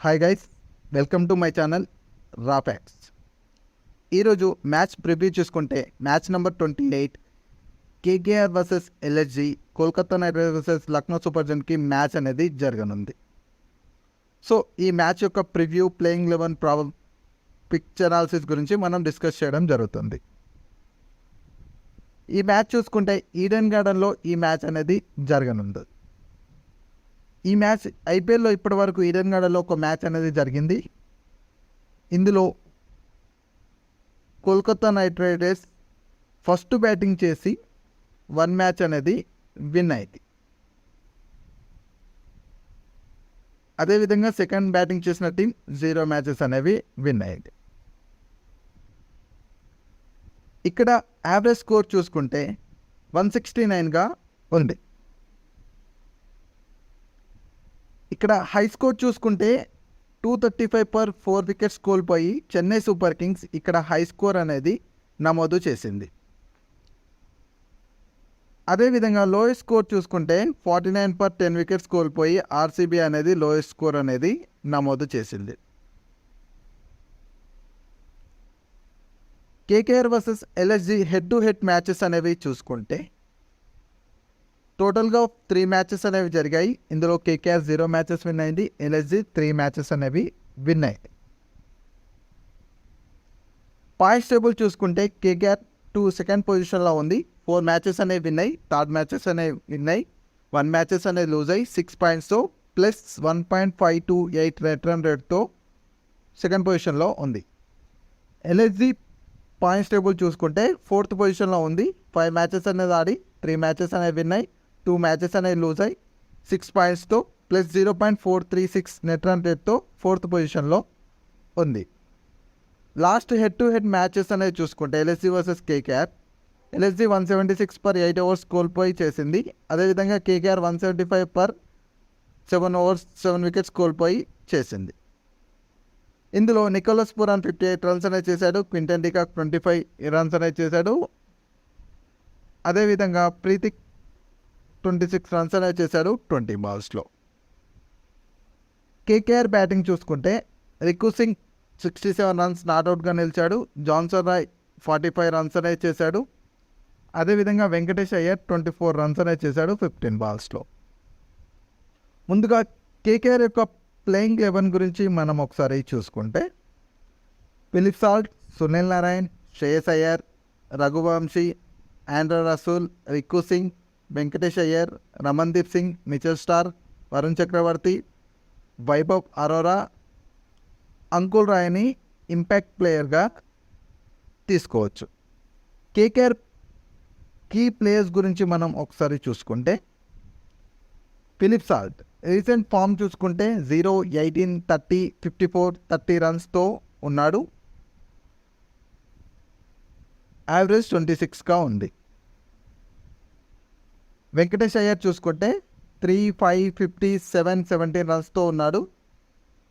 Hi guys, welcome to my channel Raw Facts. ఈరోజు match preview చూసుకుంటే match number 28 KKR versus LSG, Kolkata Knight Riders versus Lucknow Super జైంట్స్కి match అనేది జరగనుంది. So ఈ match యొక్క preview, playing 11 pitch analysis గురించి మనం డిస్కస్ చేయడం జరుగుతుంది. ఈ మ్యాచ్ చూసుకుంటే ఈడెన్ గార్డెన్లో ఈ మ్యాచ్ అనేది జరగనుంది. ఈ మ్యాచ్ ఐపీఎల్లో ఇప్పటి వరకు ఈడెన్ గార్డెన్లో ఒక మ్యాచ్ అనేది జరిగింది. ఇందులో Kolkata Knight riders first batting చేసి 1 మ్యాచ్ అనేది విన్ అయింది. అదేవిధంగా సెకండ్ బ్యాటింగ్ చేసిన టీం 0 మ్యాచెస్ అనేవి విన్ అయింది. ఇక్కడ యావరేజ్ స్కోర్ చూసుకుంటే 169గా ఉంది. ఇక్కడ హై స్కోర్ చూసుకుంటే 235 పర్ 4 వికెట్స్ కోల్పోయి చెన్నై సూపర్ కింగ్స్ ఇక్కడ హై స్కోర్ అనేది నమోదు చేసింది. అదేవిధంగా లోయెస్ట్ స్కోర్ చూసుకుంటే 49 పర్ 10 వికెట్స్ కోల్పోయి ఆర్సీబీ అనేది లోయెస్ట్ స్కోర్ అనేది నమోదు చేసింది. KKR versus LSG head to head matches అనేవి చూసుకుంటే టోటల్గా 3 మ్యాచెస్ అనేవి జరిగాయి. ఇందులో కేకేఆర్ 0 మ్యాచెస్ విన్ అయింది, ఎల్ఎస్జీ 3 మ్యాచెస్ అనేవి విన్ అయింది. పాయింట్స్ టేబుల్ చూసుకుంటే కేకేఆర్ సెకండ్ పొజిషన్లో ఉంది. 4 మ్యాచెస్ అనేవి విన్ అయ్యి, థర్డ్ మ్యాచెస్ అనేవి విన్ అయ్యి, 1 మ్యాచెస్ అనేది లూజ్ అయ్యి 6 పాయింట్స్తో ప్లస్ 1.528 నెట్ రన్ రేట్తో సెకండ్ పొజిషన్లో ఉంది. ఎల్ఎస్జీ పాయింట్స్ టేబుల్ చూసుకుంటే 4th పొజిషన్లో ఉంది. 5 మ్యాచెస్ అనేది ఆడి 3 మ్యాచెస్ అనేవి విన్ అయ్యి, 2 మ్యాచెస్ అనేవి లూజ్ అయ్యి 6 పాయింట్స్తో ప్లస్ 0.436 నెట్ రన్ రేట్తో 4th పొజిషన్లో ఉంది. Last head to head matches అనేవి చూసుకుంటే LSG versus KKR, LSG 176 per 8 overs కోల్పోయి చేసింది. అదేవిధంగా కేకేఆర్ 175 పర్ 7 ఓవర్స్ 7 వికెట్స్ కోల్పోయి చేసింది. ఇందులో నికోలస్ పురాన్ 58 రన్స్ అనేది చేశాడు, క్వింటన్ డికాక్ 25 రన్స్ అనేది చేశాడు. అదేవిధంగా ప్రీతిక్ 26 రన్స్ అనేది చేశాడు 20 బాల్స్లో. కేకేఆర్ బ్యాటింగ్ చూసుకుంటే రికు సింగ్ 67 రన్స్ నాట్అవుట్గా నిలిచాడు, జాన్సన్ రాయ్ 45 రన్స్ అనేది చేశాడు. అదేవిధంగా వెంకటేష్ అయ్యర్ 24 రన్స్ అనేది చేశాడు 15 బాల్స్లో. ముందుగా కేకేఆర్ యొక్క ప్లేయింగ్ 11 గురించి మనం ఒకసారి చూసుకుంటే Phil Salt, Sunil Narine, Shreyas Iyer, Raghuvanshi, Andre Russell, Rinku Singh, Venkatesh Iyer, Ramandeep Singh, Mitchell Starc, Varun Chakravarthy, Vaibhav Arora, Anukul రాయ్ని ఇంపాక్ట్ ప్లేయర్గా తీసుకోవచ్చు. కేకేఆర్ కీ ప్లేయర్స్ గురించి మనం ఒకసారి చూసుకుంటే ఫిలిప్ సాల్ట్ రీసెంట్ ఫామ్ చూసుకుంటే 0, 18, 30, 54, 30 రన్స్తో ఉన్నాడు. యావరేజ్ 26గా ఉంది. వెంకటేష్ అయ్యర్ చూసుకుంటే 3, 5, 57, 17 రన్స్తో ఉన్నాడు.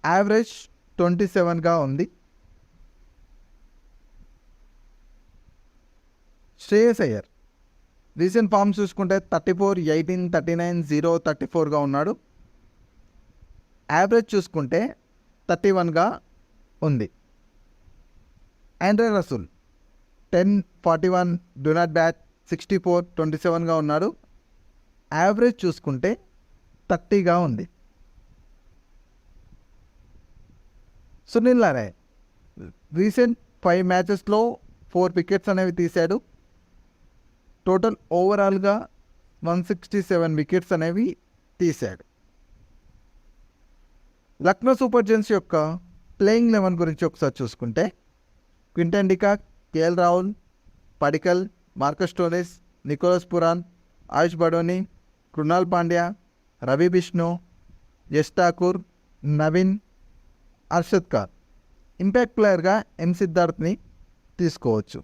యావరేజ్ 27గా ఉంది. శ్రేయస్ అయ్యర్ రీసెంట్ ఫామ్ చూసుకుంటే 34, 18, 39, 0, 34గా ఉన్నాడు. యావరేజ్ చూసుకుంటే 31గా ఉంది. Andre Russell 10, 41, do not bat 64, 27గా ఉన్నాడు. యావరేజ్ చూసుకుంటే 30గా ఉంది. సునీల్ నారాయణ్ రీసెంట్ 5 మ్యాచెస్లో 4 వికెట్స్ అనేవి తీశాడు. టోటల్ ఓవరాల్గా 167 వికెట్స్ అనేవి తీశాడు. లక్నో సూపర్ జైంట్స్ యొక్క ప్లేయింగ్ 11 గురించి ఒకసారి చూసుకుంటే Quinton de Kock, KL Rahul, Padikkal, Marcus Stoinis, Nicholas Pooran, Ayush Badoni, Krunal Pandya, Ravi Bishnoi, Yash Thakur, Naveen, Arshad Khan. Impact ప్లేయర్గా ఎం సిద్ధార్థ్ని తీసుకోవచ్చు.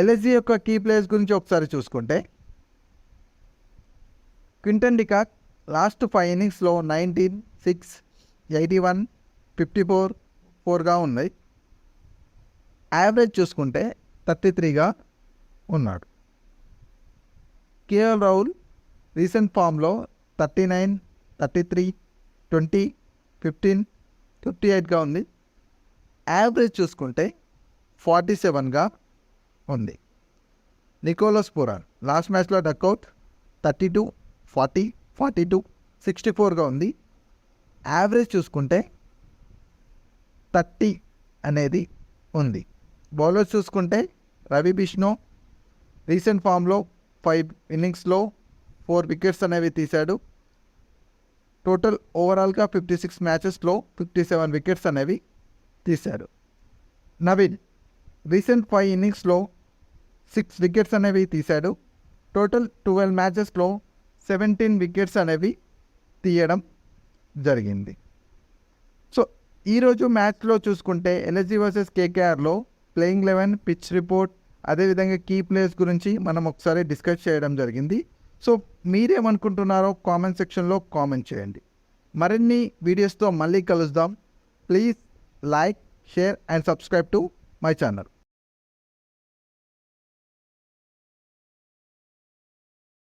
ఎల్ఎస్జీ యొక్క కీ ప్లేయర్స్ గురించి ఒకసారి చూసుకుంటే క్వింటన్ డికాక్ లాస్ట్ 5 ఇన్నింగ్స్లో 19, 6, 81, 54, 4గా ఉన్నాయి. యావరేజ్ చూసుకుంటే 33గా ఉన్నాడు. కేఎల్ రాహుల్ రీసెంట్ ఫామ్లో 39, 33, 20, 58గా ఉంది. యావరేజ్ చూసుకుంటే 47గా ఉంది. నికోలస్ పూరాన్ లాస్ట్ మ్యాచ్లో డక్అవుట్ 32, 40, 42, 64గా ఉంది. యావరేజ్ చూసుకుంటే 30 అనేది ఉంది. బౌలర్స్ చూసుకుంటే రవి బిష్ణో రీసెంట్ ఫామ్లో 5 ఇన్నింగ్స్లో 4 వికెట్స్ అనేవి తీశాడు. టోటల్ ఓవరాల్గా 56 మ్యాచెస్లో 57 వికెట్స్ అనేవి తీశాడు. నవీన్ రీసెంట్ 5 ఇన్నింగ్స్లో 6 వికెట్స్ అనేవి తీశాడు. టోటల్ 12 మ్యాచెస్లో 17 వికెట్స్ అనేవి తీయడం జరిగింది. సో ఈరోజు మ్యాచ్లో చూసుకుంటే ఎల్ఎస్జీ వర్సెస్ కేకేఆర్లో ప్లేయింగ్ 11, పిచ్ రిపోర్ట్, అదేవిధంగా కీ ప్లేయర్స్ గురించి మనం ఒకసారి డిస్కస్ చేయడం జరిగింది. సో మీరేమనుకుంటున్నారో కామెంట్ సెక్షన్లో కామెంట్ చేయండి. మరిన్ని వీడియోస్తో మళ్ళీ కలుద్దాం. Please like, share and subscribe to my channel.